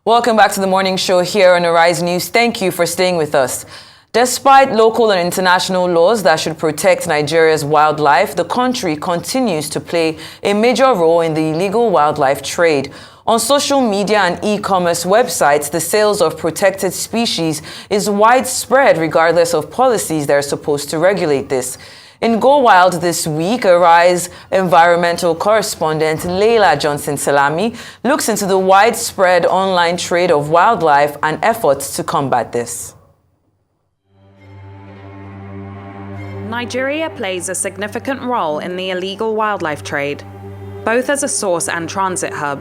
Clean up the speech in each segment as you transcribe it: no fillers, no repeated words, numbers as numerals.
Welcome back to the morning show here on Arise News. Thank you for staying with us. Despite local and international laws that should protect Nigeria's wildlife, the country continues to play a major role in the illegal wildlife trade. On social media and e-commerce websites, the sales of protected species is widespread regardless of policies that are supposed to regulate this. In Go Wild this week, Arise environmental correspondent Leila Johnson-Salami looks into the widespread online trade of wildlife and efforts to combat this. Nigeria plays a significant role in the illegal wildlife trade, both as a source and transit hub.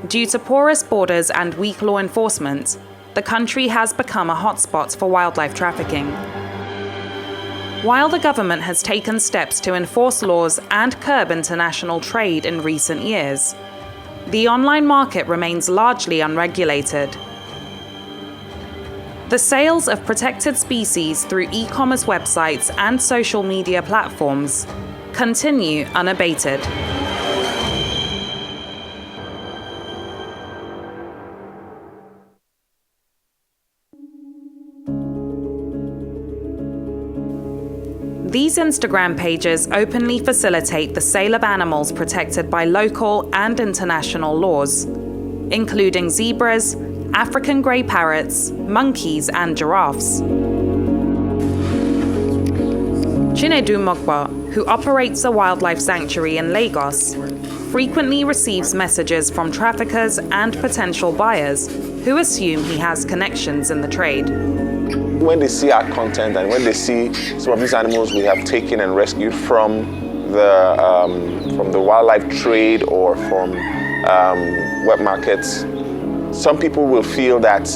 Due to porous borders and weak law enforcement, the country has become a hotspot for wildlife trafficking. While the government has taken steps to enforce laws and curb international trade in recent years, the online market remains largely unregulated. The sales of protected species through e-commerce websites and social media platforms continue unabated. These Instagram pages openly facilitate the sale of animals protected by local and international laws, including zebras, African grey parrots, monkeys, and giraffes. Chinedu Mogbo, who operates a wildlife sanctuary in Lagos, frequently receives messages from traffickers and potential buyers who assume he has connections in the trade. When they see our content and when they see some of these animals we have taken and rescued from the wildlife trade or from wet markets, some people will feel that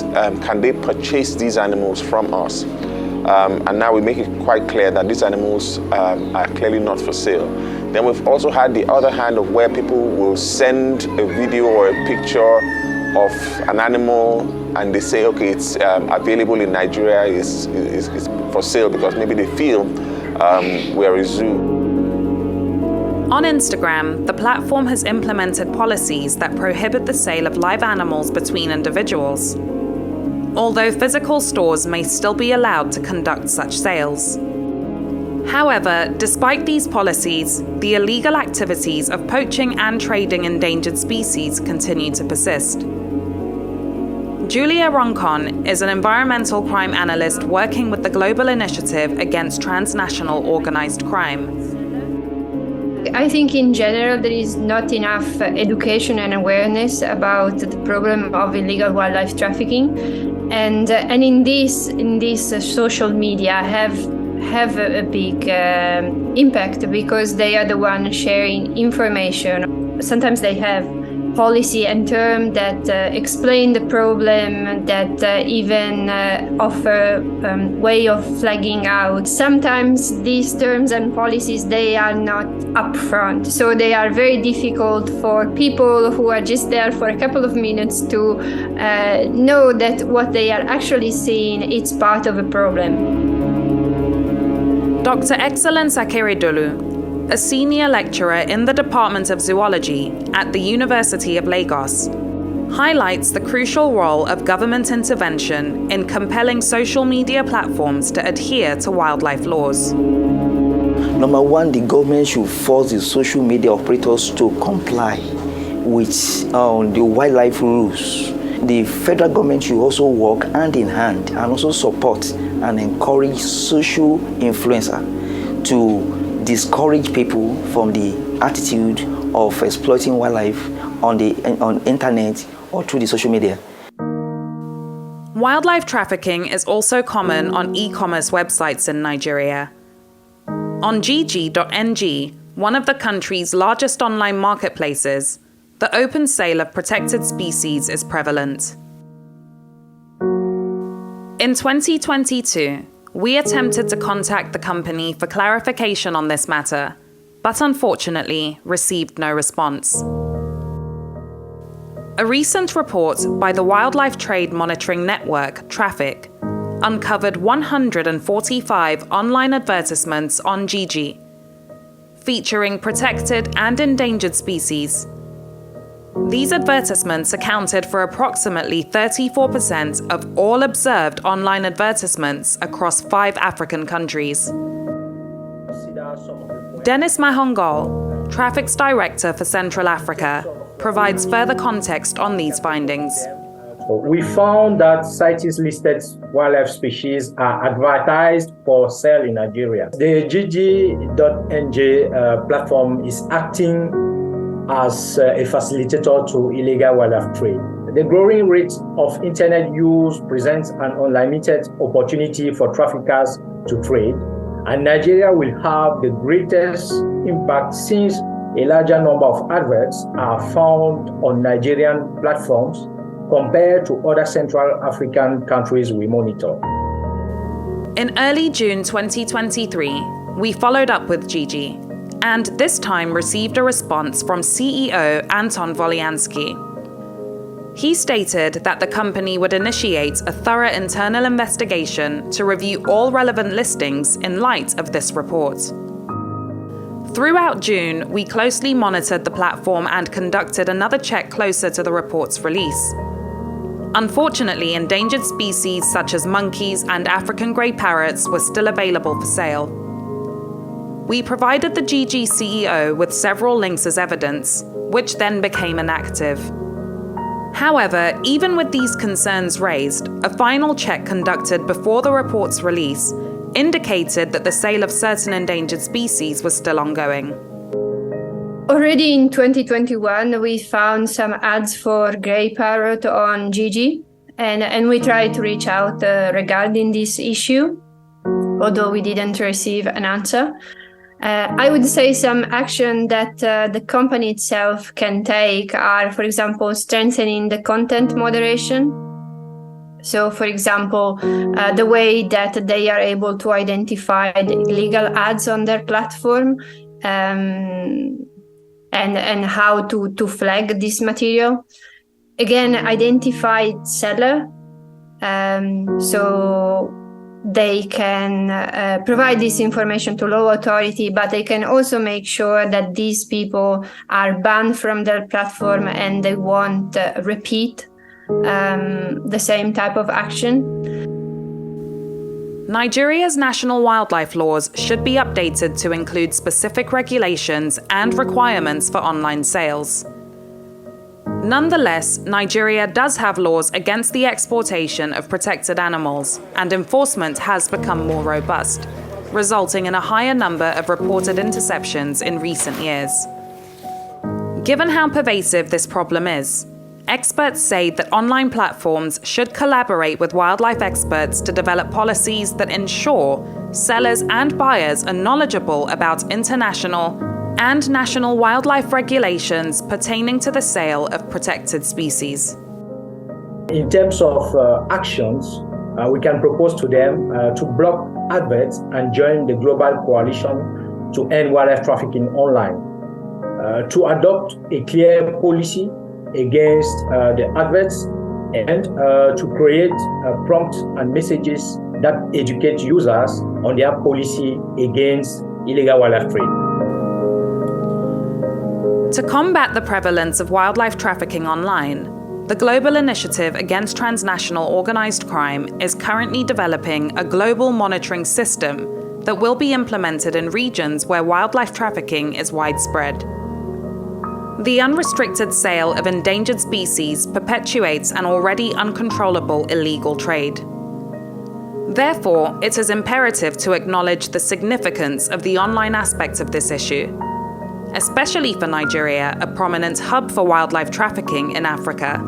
can they purchase these animals from us? And now we make it quite clear that these animals are clearly not for sale. Then we've also had the other hand of where people will send a video or a picture of an animal and they say, okay, it's available in Nigeria, is for sale because maybe they feel we're a zoo. On Instagram, the platform has implemented policies that prohibit the sale of live animals between individuals, although physical stores may still be allowed to conduct such sales. However, despite these policies, the illegal activities of poaching and trading endangered species continue to persist. Julia Roncon is an environmental crime analyst working with the Global Initiative Against Transnational Organized Crime. I think in general there is not enough education and awareness about the problem of illegal wildlife trafficking, and in this social media have a big impact because they are the ones sharing information. Sometimes they have policy and terms that explain the problem, that even offer way of flagging out. Sometimes these terms and policies, they are not upfront, so they are very difficult for people who are just there for a couple of minutes to know that what they are actually seeing is part of a problem. Dr. Excellence Akeredolu, a senior lecturer in the Department of Zoology at the University of Lagos, highlights the crucial role of government intervention in compelling social media platforms to adhere to wildlife laws. Number one, the government should force the social media operators to comply with the wildlife rules. The federal government should also work hand in hand and also support and encourage social influencers to discourage people from the attitude of exploiting wildlife on internet or through the social media. Wildlife trafficking is also common on e-commerce websites in Nigeria. On Gigi.ng, one of the country's largest online marketplaces, the open sale of protected species is prevalent. In 2022, we attempted to contact the company for clarification on this matter, but unfortunately received no response. A recent report by the Wildlife Trade Monitoring Network, Traffic, uncovered 145 online advertisements on Gigi, featuring protected and endangered species. These advertisements accounted for approximately 34% of all observed online advertisements across 5 African countries. Dennis Mahongol, Traffic's Director for Central Africa, provides further context on these findings. We found that CITES-listed wildlife species are advertised for sale in Nigeria. The Gigi.ng platform is acting as a facilitator to illegal wildlife trade. The growing rate of internet use presents an unlimited opportunity for traffickers to trade, and Nigeria will have the greatest impact since a larger number of adverts are found on Nigerian platforms compared to other Central African countries we monitor. In early June 2023, we followed up with Gigi, and this time received a response from CEO Anton Wolianski. He stated that the company would initiate a thorough internal investigation to review all relevant listings in light of this report. Throughout June, we closely monitored the platform and conducted another check closer to the report's release. Unfortunately, endangered species such as monkeys and African grey parrots were still available for sale. We provided the Gigi CEO with several links as evidence, which then became inactive. However, even with these concerns raised, a final check conducted before the report's release indicated that the sale of certain endangered species was still ongoing. Already in 2021, we found some ads for grey parrot on Gigi, and we tried to reach out regarding this issue, although we didn't receive an answer. I would say some action that the company itself can take are, for example, strengthening the content moderation. So, for example, the way that they are able to identify the illegal ads on their platform, and how to flag this material. Again, identified seller, so they can provide this information to law authority, but they can also make sure that these people are banned from their platform and they won't repeat the same type of action. Nigeria's national wildlife laws should be updated to include specific regulations and requirements for online sales. Nonetheless, Nigeria does have laws against the exportation of protected animals, and enforcement has become more robust, resulting in a higher number of reported interceptions in recent years. Given how pervasive this problem is, experts say that online platforms should collaborate with wildlife experts to develop policies that ensure sellers and buyers are knowledgeable about international and national wildlife regulations pertaining to the sale of protected species. In terms of actions, we can propose to them to block adverts and join the global coalition to end wildlife trafficking online, to adopt a clear policy against the adverts, and to create prompts and messages that educate users on their policy against illegal wildlife trade. To combat the prevalence of wildlife trafficking online, the Global Initiative Against Transnational Organized Crime is currently developing a global monitoring system that will be implemented in regions where wildlife trafficking is widespread. The unrestricted sale of endangered species perpetuates an already uncontrollable illegal trade. Therefore, it is imperative to acknowledge the significance of the online aspect of this issue, especially for Nigeria, a prominent hub for wildlife trafficking in Africa.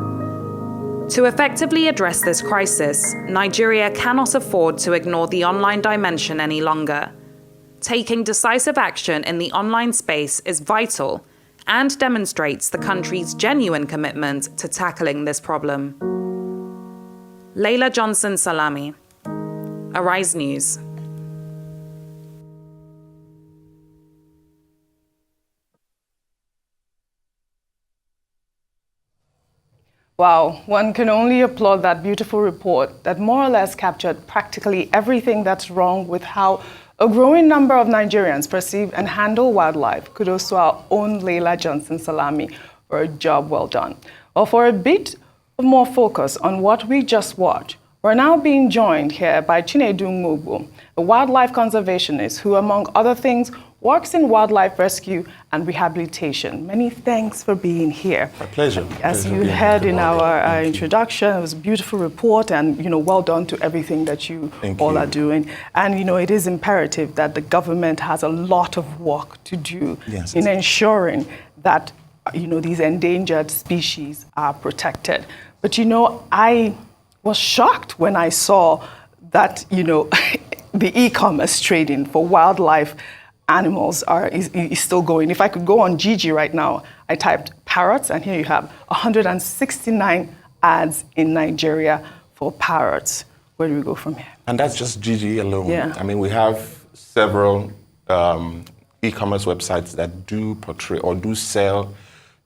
To effectively address this crisis, Nigeria cannot afford to ignore the online dimension any longer. Taking decisive action in the online space is vital and demonstrates the country's genuine commitment to tackling this problem. Leila Johnson-Salami, Arise News. Wow, one can only applaud that beautiful report that more or less captured practically everything that's wrong with how a growing number of Nigerians perceive and handle wildlife. Kudos to our own Leila Johnson-Salami for a job well done. Well, for a bit more focus on what we just watched, we're now being joined here by Chinedu Mogbo, a wildlife conservationist who, among other things, works in wildlife rescue and rehabilitation. Many thanks for being here. My pleasure. As you heard in our introduction, it was a beautiful report, and well done to everything that you all are doing. And it is imperative that the government has a lot of work to do in ensuring that these endangered species are protected. But I was shocked when I saw that the e-commerce trading for wildlife animals is still going. If I could go on Gigi right now, I typed parrots, and here you have 169 ads in Nigeria for parrots. Where do we go from here? And that's just Gigi alone. Yeah. I mean, we have several e-commerce websites that do portray or do sell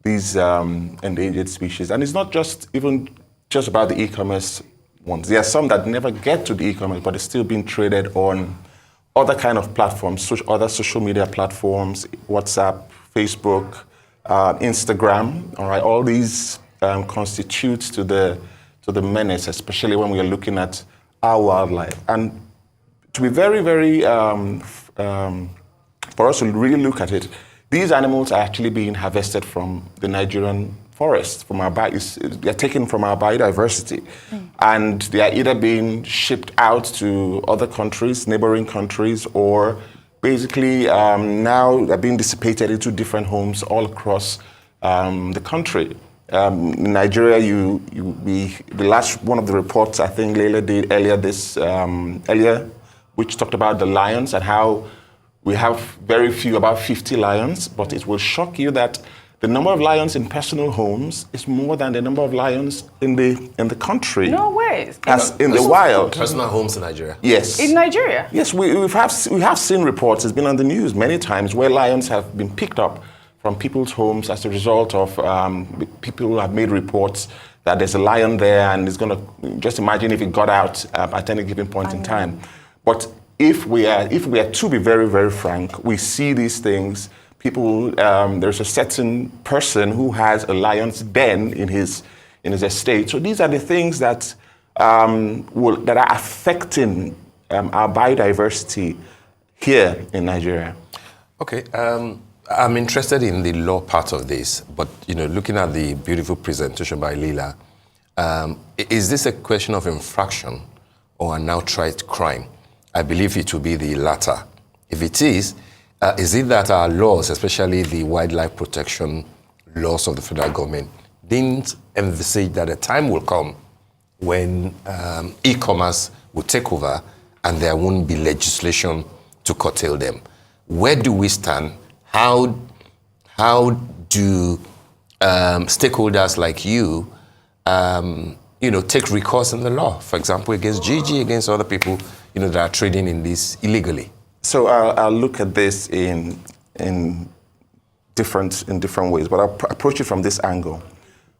these endangered species. And it's not just about the e-commerce ones. There are some that never get to the e-commerce, but it's still being traded on other kind of platforms, other social media platforms, WhatsApp, Facebook, Instagram. All right, all these constitute to the menace, especially when we are looking at our wildlife. And to be very, very for us to really look at it, these animals are actually being harvested from the Nigerian forest, they're taken from our biodiversity, and they are either being shipped out to other countries, neighboring countries, or basically now they're being dissipated into different homes all across the country. In Nigeria, the last one of the reports I think Leila did earlier, which talked about the lions and how we have very few, about 50 lions, but it will shock you that the number of lions in personal homes is more than the number of lions in the country. No way. As in the wild. Personal homes in Nigeria. Yes. In Nigeria? Yes, we have seen reports. It's been on the news many times where lions have been picked up from people's homes as a result of people who have made reports that there's a lion there, and it's going to just imagine if it got out at any given point in time. But if we are to be very, very frank, we see these things. People, there's a certain person who has a lion's den in his estate. So these are the things that that are affecting our biodiversity here in Nigeria. Okay, I'm interested in the law part of this, but looking at the beautiful presentation by Leila, is this a question of infraction or an outright crime? I believe it will be the latter. If it is it that our laws, especially the wildlife protection laws of the federal government, didn't envisage that a time will come when e-commerce will take over and there won't be legislation to curtail them? Where do we stand? How do stakeholders like you, take recourse in the law? For example, against Gigi, against other people, that are trading in this illegally. So I'll look at this in different ways, but I'll approach it from this angle.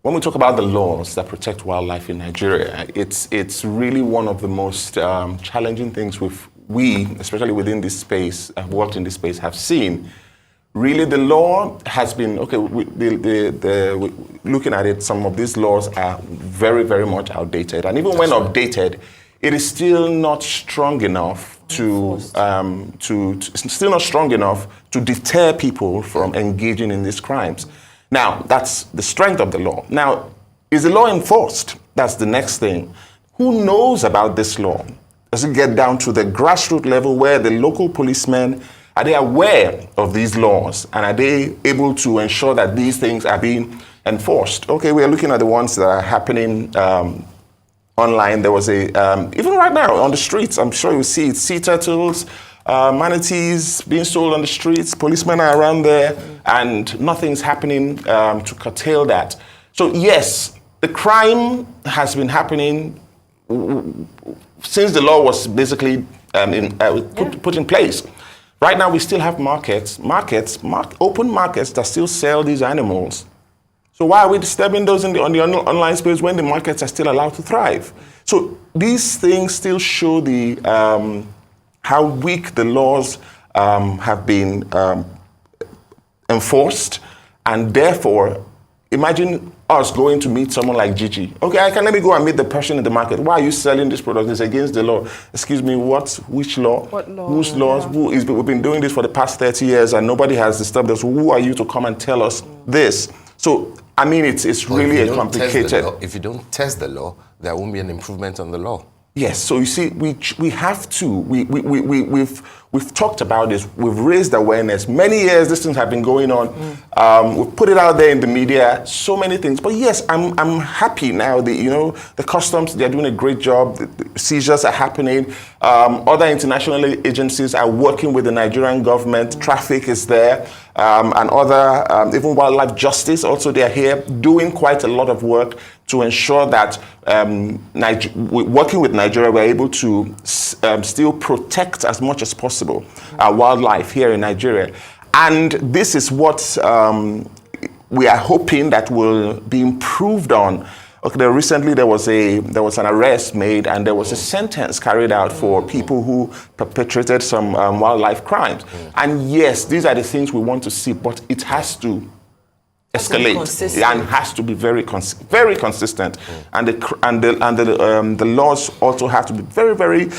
When we talk about the laws that protect wildlife in Nigeria, it's really one of the most challenging things we, especially within this space, have worked in this space, have seen. Really, the law has been, looking at it, some of these laws are very, very much outdated. And even when updated, it is still not strong enough to deter people from engaging in these crimes. Now, that's the strength of the law. Now, is the law enforced? That's the next thing. Who knows about this law? Does it get down to the grassroots level where the local policemen, are they aware of these laws? And are they able to ensure that these things are being enforced? Okay, we are looking at the ones that are happening online. There was even right now on the streets, I'm sure you see it, sea turtles, manatees being sold on the streets, policemen are around there, and nothing's happening to curtail that. So yes, the crime has been happening since the law was basically put in place. Right now we still have open markets that still sell these animals. So why are we disturbing those on the online space when the markets are still allowed to thrive? So these things still show how weak the laws have been enforced, and therefore imagine us going to meet someone like Gigi. Okay, let me go and meet the person in the market. Why are you selling this product? It's against the law. Excuse me, what? Which law? What law? Whose laws? Yeah. We've been doing this for the past 30 years and nobody has disturbed us. Who are you to come and tell us this? So, I mean, it's really a complicated... If you don't test the law, there won't be an improvement on the law. Yes, so you see, we have to, we've talked about this, we've raised awareness. Many years these things have been going on. We've put it out there in the media, so many things. But yes, I'm happy now that, the customs, they're doing a great job. The seizures are happening. Other international agencies are working with the Nigerian government. Traffic is there. And other, even wildlife justice, also they're here doing quite a lot of work to ensure that working with Nigeria, we're able to still protect as much as possible our wildlife here in Nigeria. And this is what we are hoping that will be improved on. Okay, recently there was an arrest made and there was a sentence carried out for people who perpetrated some wildlife crimes. And yes, these are the things we want to see, but it has to escalate and has to be very consistent. And the laws also have to be very, very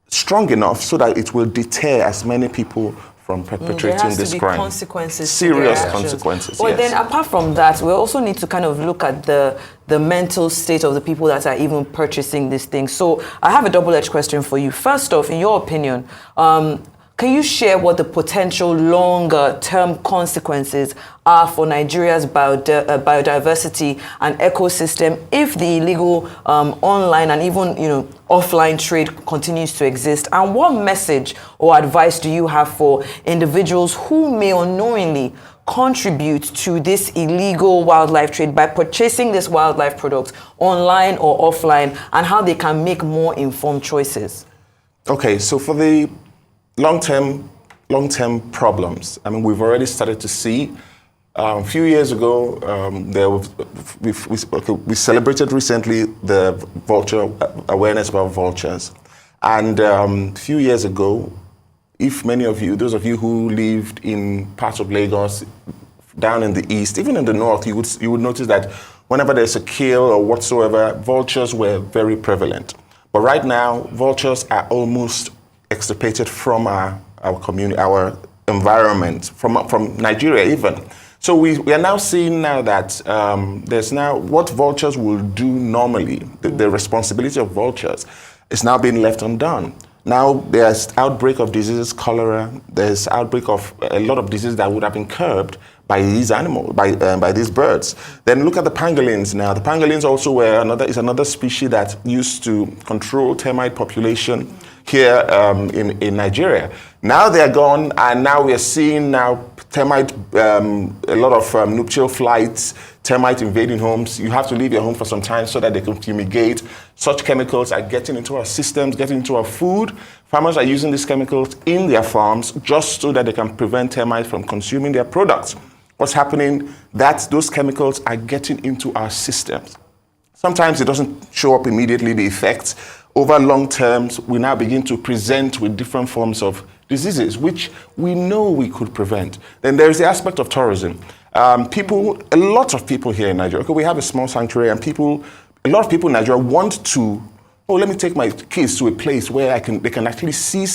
strong enough so that it will deter as many people from perpetrating this crime. Consequences, serious consequences. But then apart from that, we also need to kind of look at the mental state of the people that are even purchasing these things. So I have a double-edged question for you. First off, in your opinion, can you share what the potential longer-term consequences are for Nigeria's biodiversity and ecosystem if the illegal online and even offline trade continues to exist? And what message or advice do you have for individuals who may unknowingly contribute to this illegal wildlife trade by purchasing these wildlife products online or offline, and how they can make more informed choices? Okay, so for the long-term problems, I mean, we've already started to see. A few years ago, we celebrated recently the vulture awareness about vultures. And a few years ago, if many of you, those of you who lived in parts of Lagos, down in the east, even in the north, you would notice that whenever there's a kill or whatsoever, vultures were very prevalent. But right now, vultures are almost extirpated from our community, our environment, from Nigeria even. So we are now seeing now that there's now what vultures will do normally, the responsibility of vultures is now being left undone. Now there's outbreak of diseases, cholera, there's outbreak of a lot of diseases that would have been curbed by these animals, by these birds. Then look at the pangolins now. The pangolins also is another species that used to control termite population here in Nigeria. Now they're gone, and now we are seeing termite, a lot of nuptial flights, termite invading homes. You have to leave your home for some time so that they can fumigate. Such chemicals are getting into our systems, getting into our food. Farmers are using these chemicals in their farms just so that they can prevent termites from consuming their products. What's happening? Those chemicals are getting into our systems. Sometimes it doesn't show up immediately, the effects. Over long terms, we now begin to present with different forms of diseases, which we know we could prevent. Then there's the aspect of tourism. A lot of people here in Nigeria, we have a small sanctuary, and a lot of people in Nigeria want to, let me take my kids to a place where they can actually see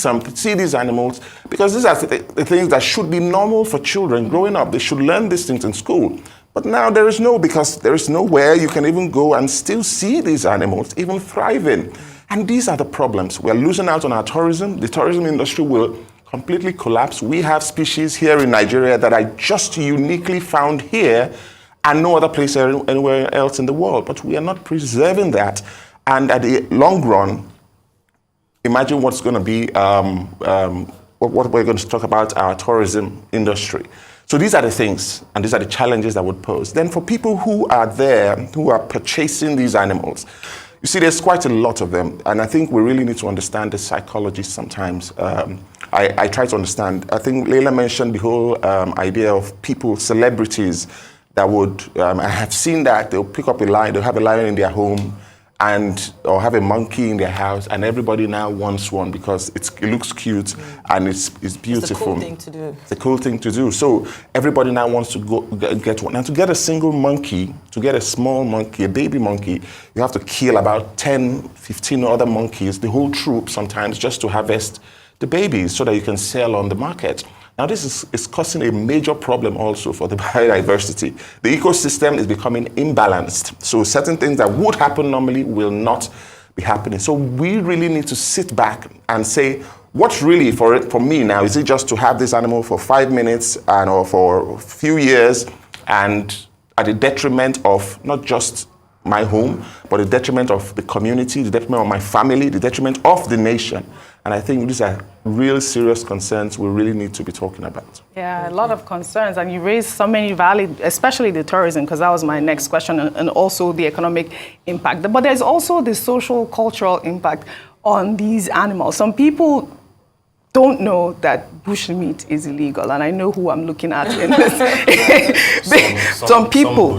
these animals, because these are the things that should be normal for children growing up. They should learn these things in school. But now because there is nowhere you can even go and still see these animals even thriving. And these are the problems. We're losing out on our tourism. The tourism industry will completely collapse. We have species here in Nigeria that are just uniquely found here and no other place anywhere else in the world. But we are not preserving that. And at the long run, imagine what's going to be, what we're going to talk about our tourism industry. So these are the things, and these are the challenges that would pose. Then for people who are there, who are purchasing these animals, you see, there's quite a lot of them, and I think we really need to understand the psychology sometimes. I try to understand. I think Leila mentioned the whole idea of people, celebrities, that would, I have seen that, they'll pick up a lion, they'll have a lion in their home, or have a monkey in their house, and everybody now wants one because it looks cute and it's beautiful. It's a cool thing to do. It's a cool thing to do. So everybody now wants to go get one. And to get a single monkey, to get a small monkey, a baby monkey, you have to kill about 10, 15 other monkeys, the whole troop sometimes, just to harvest the babies so that you can sell on the market. Now, this is causing a major problem also for the biodiversity. The ecosystem is becoming imbalanced. So certain things that would happen normally will not be happening. So we really need to sit back and say, what's really for me now? Is it just to have this animal for 5 minutes or for a few years, and at the detriment of not just my home, but the detriment of the community, the detriment of my family, the detriment of the nation? And I think these are real serious concerns we really need to be talking about. Yeah, a lot of concerns. And you raised so many valid, especially the tourism, because that was my next question, and also the economic impact. But there's also the social, cultural impact on these animals. Some people don't know that bushmeat is illegal, and I know who I'm looking at in this. Some people,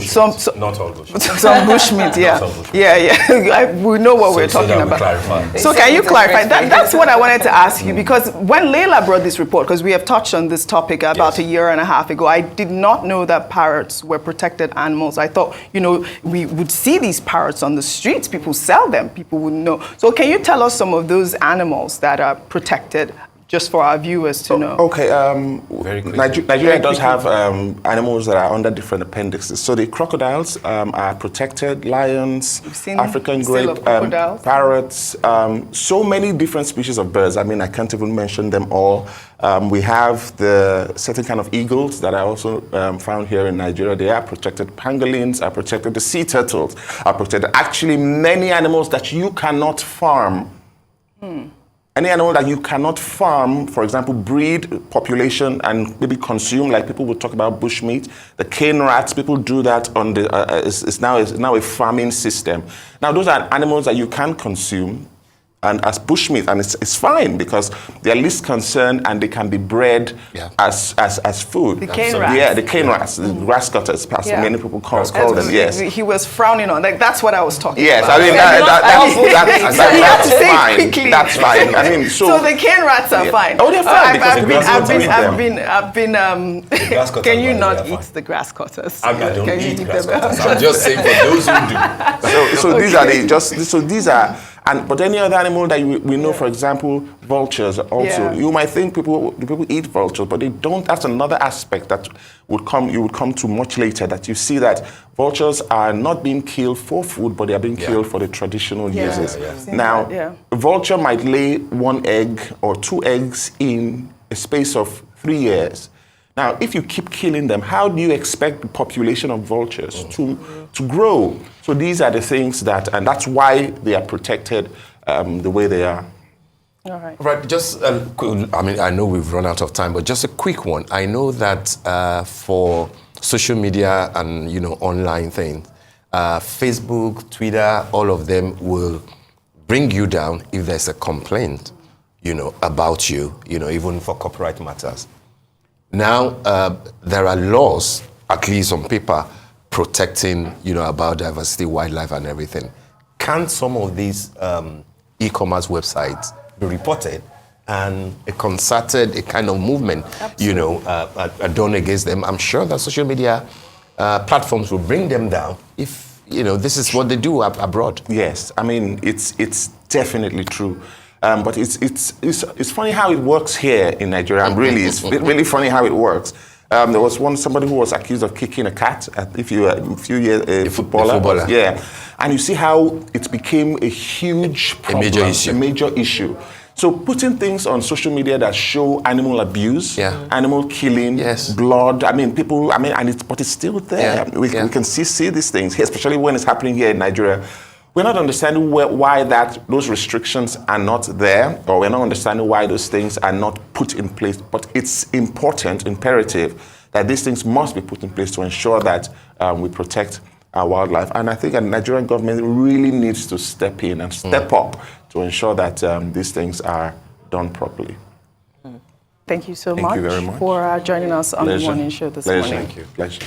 not all bushmeat. Some bushmeat, yeah. We know what we're talking about. So can you clarify? That's what I wanted to ask you, because when Leila brought this report, because we have touched on this topic about a year and a half ago, I did not know that parrots were protected animals. I thought, we would see these parrots on the streets, people sell them, people wouldn't know. So can you tell us some of those animals that are protected, just for our viewers to know? Okay, Nigeria does have animals that are under different appendixes. So the crocodiles are protected, lions, African grape, parrots, so many different species of birds. I mean, I can't even mention them all. We have the certain kind of eagles that are also found here in Nigeria. They are protected. Pangolins are protected. The sea turtles are protected. Actually, many animals that you cannot farm. Any animal that you cannot farm, for example, breed, population, and maybe consume, like people will talk about bushmeat. The cane rats, people do that on the. It's now a farming system. Now those are animals that you can consume, and as bushmeat, and it's fine because they're least concerned and they can be bred as food. The cane rats. Yeah, the cane rats, the grass cutters, many people call them. Yes. He was frowning on. That's what I was talking about. Yes, I mean that's fine. That's fine. I mean, so the cane rats are fine. Oh, they're fine I've been. Can you not eat the grass cutters? I don't eat grass cutters. I'm just saying for those who do. So these are. But any other animal that we know, for example, vultures also. You might think people eat vultures, but they don't. That's another aspect that you would come to much later, that you see that vultures are not being killed for food, but they are being killed for the traditional uses. Now, a vulture might lay 1 egg or 2 eggs in a space of 3 years. Now, if you keep killing them, how do you expect the population of vultures to grow? So these are the things and that's why they are protected the way they are. All right. Right, just, I know we've run out of time, but just a quick one. I know that for social media and, online things, Facebook, Twitter, all of them will bring you down if there's a complaint, about you, even for copyright matters. Now, there are laws, at least on paper, protecting, about diversity, wildlife, and everything. Can some of these e-commerce websites be reported and a kind of movement, done against them? I'm sure that social media platforms will bring them down if, this is what they do abroad. Yes, I mean, it's definitely true. But it's funny how it works here in Nigeria. It's really funny how it works. There was somebody who was accused of kicking a cat. A few years, a footballer. Yeah, and you see how it became a huge problem, a major issue. So putting things on social media that show animal abuse, animal killing, blood. I mean, but it's still there. We can see these things, especially when it's happening here in Nigeria. We're not understanding why those restrictions are not there, or we're not understanding why those things are not put in place. But it's imperative that these things must be put in place to ensure that we protect our wildlife. And I think the Nigerian government really needs to step in and step up to ensure that these things are done properly. Thank you so much for joining us on the morning show this morning. Thank you. Pleasure.